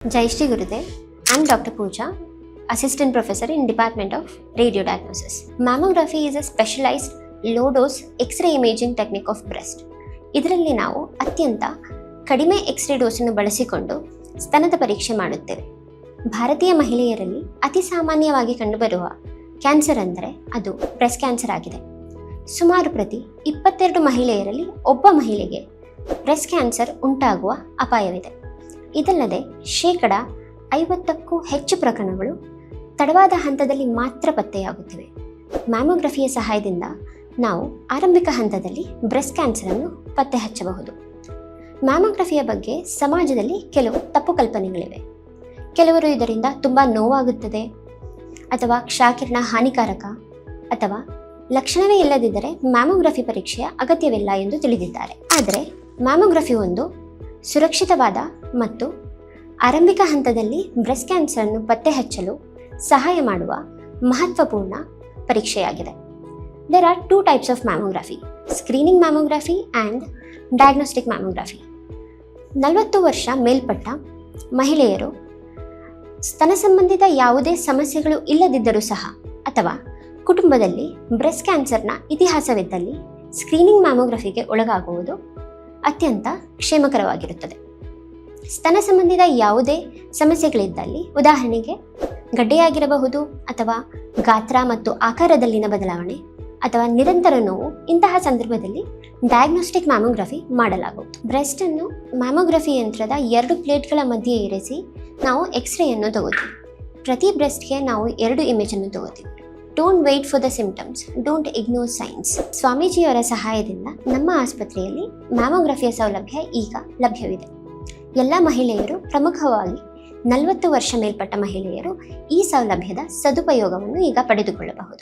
Jai Shri Gurudev. I am Dr. Pooja, Assistant Professor in Department of Radio Diagnosis. Mammography is a specialized low-dose X-ray imaging technique of breast. ಇದರಲ್ಲಿ ನಾವು ಅತ್ಯಂತ ಕಡಿಮೆ x ray ಡೋಸನ್ನು ಬಳಸಿಕೊಂಡು ಸ್ತನದ ಪರೀಕ್ಷೆ ಮಾಡುತ್ತೇವೆ. ಭಾರತೀಯ ಮಹಿಳೆಯರಲ್ಲಿ ಅತಿ ಸಾಮಾನ್ಯವಾಗಿ ಕಂಡುಬರುವ ಕ್ಯಾನ್ಸರ್ ಅಂದರೆ ಅದು ಬ್ರೆಸ್ಟ್ ಕ್ಯಾನ್ಸರ್ ಆಗಿದೆ. ಸುಮಾರು ಪ್ರತಿ 22 ಮಹಿಳೆಯರಲ್ಲಿ ಒಬ್ಬ ಮಹಿಳೆಗೆ ಬ್ರೆಸ್ಟ್ ಕ್ಯಾನ್ಸರ್ ಉಂಟಾಗುವ ಅಪಾಯವಿದೆ. ಇದಲ್ಲದೆ 50%ಕ್ಕೂ ಹೆಚ್ಚು ಪ್ರಕರಣಗಳು ತಡವಾದ ಹಂತದಲ್ಲಿ ಮಾತ್ರ ಪತ್ತೆಯಾಗುತ್ತಿವೆ. ಮ್ಯಾಮೋಗ್ರಫಿಯ ಸಹಾಯದಿಂದ ನಾವು ಆರಂಭಿಕ ಹಂತದಲ್ಲಿ ಬ್ರೆಸ್ಟ್ ಕ್ಯಾನ್ಸರನ್ನು ಪತ್ತೆ ಹಚ್ಚಬಹುದು. ಮ್ಯಾಮೋಗ್ರಫಿಯ ಬಗ್ಗೆ ಸಮಾಜದಲ್ಲಿ ಕೆಲವು ತಪ್ಪು ಕಲ್ಪನೆಗಳಿವೆ. ಕೆಲವರು ಇದರಿಂದ ತುಂಬ ನೋವಾಗುತ್ತದೆ ಅಥವಾ ಕ್ಷಕಿರಣ ಹಾನಿಕಾರಕ ಅಥವಾ ಲಕ್ಷಣವೇ ಇಲ್ಲದಿದ್ದರೆ ಮ್ಯಾಮೋಗ್ರಫಿ ಪರೀಕ್ಷೆಯ ಅಗತ್ಯವಿಲ್ಲ ಎಂದು ತಿಳಿದಿದ್ದಾರೆ. ಆದರೆ ಮ್ಯಾಮೋಗ್ರಫಿ ಒಂದು ಸುರಕ್ಷಿತವಾದ ಮತ್ತು ಆರಂಭಿಕ ಹಂತದಲ್ಲಿ ಬ್ರೆಸ್ಟ್ ಕ್ಯಾನ್ಸರನ್ನು ಪತ್ತೆ ಹಚ್ಚಲು ಸಹಾಯ ಮಾಡುವ ಮಹತ್ವಪೂರ್ಣ ಪರೀಕ್ಷೆಯಾಗಿದೆ. There are two types of mammography: screening mammography and diagnostic mammography. 40 ವರ್ಷ ಮೇಲ್ಪಟ್ಟ ಮಹಿಳೆಯರು ಸ್ತನ ಸಂಬಂಧಿತ ಯಾವುದೇ ಸಮಸ್ಯೆಗಳು ಇಲ್ಲದಿದ್ದರೂ ಸಹ ಅಥವಾ ಕುಟುಂಬದಲ್ಲಿ ಬ್ರೆಸ್ಟ್ ಕ್ಯಾನ್ಸರ್ನ ಇತಿಹಾಸವಿದ್ದಲ್ಲಿ ಸ್ಕ್ರೀನಿಂಗ್ ಮ್ಯಾಮೋಗ್ರಫಿಗೆ ಒಳಗಾಗುವುದು ಅತ್ಯಂತ ಕ್ಷೇಮಕರವಾಗಿರುತ್ತದೆ. ಸ್ತನ ಸಂಬಂಧಿತ ಯಾವುದೇ ಸಮಸ್ಯೆಗಳಿದ್ದಲ್ಲಿ, ಉದಾಹರಣೆಗೆ ಗಡ್ಡೆಯಾಗಿರಬಹುದು ಅಥವಾ ಗಾತ್ರ ಮತ್ತು ಆಕಾರದಲ್ಲಿನ ಬದಲಾವಣೆ ಅಥವಾ ನಿರಂತರ ನೋವು, ಇಂತಹ ಸಂದರ್ಭದಲ್ಲಿ ಡಯಾಗ್ನೋಸ್ಟಿಕ್ ಮ್ಯಾಮೋಗ್ರಫಿ ಮಾಡಲಾಗುವುದು. ಬ್ರೆಸ್ಟ್ ಅನ್ನು ಮ್ಯಾಮೋಗ್ರಫಿ ಯಂತ್ರದ 2 ಪ್ಲೇಟ್ಗಳ ಮಧ್ಯೆ ಇರಿಸಿ ನಾವು ಎಕ್ಸ್ರೇಯನ್ನು ತಗೋತೀವಿ. ಪ್ರತಿ ಬ್ರೆಸ್ಟ್ಗೆ ನಾವು 2 ಇಮೇಜನ್ನು ತಗೋತೀವಿ. Don't wait for the symptoms, don't ignore signs. ಸ್ವಾಮೀಜಿಯವರ ಸಹಾಯದಿಂದ ನಮ್ಮ ಆಸ್ಪತ್ರೆಯಲ್ಲಿ ಮ್ಯಾಮೋಗ್ರಫಿಯ ಸೌಲಭ್ಯ ಈಗ ಲಭ್ಯವಿದೆ. ಎಲ್ಲ ಮಹಿಳೆಯರು, ಪ್ರಮುಖವಾಗಿ 40 ವರ್ಷ ಮೇಲ್ಪಟ್ಟ ಮಹಿಳೆಯರು ಈ ಸೌಲಭ್ಯದ ಸದುಪಯೋಗವನ್ನು ಈಗ ಪಡೆದುಕೊಳ್ಳಬಹುದು.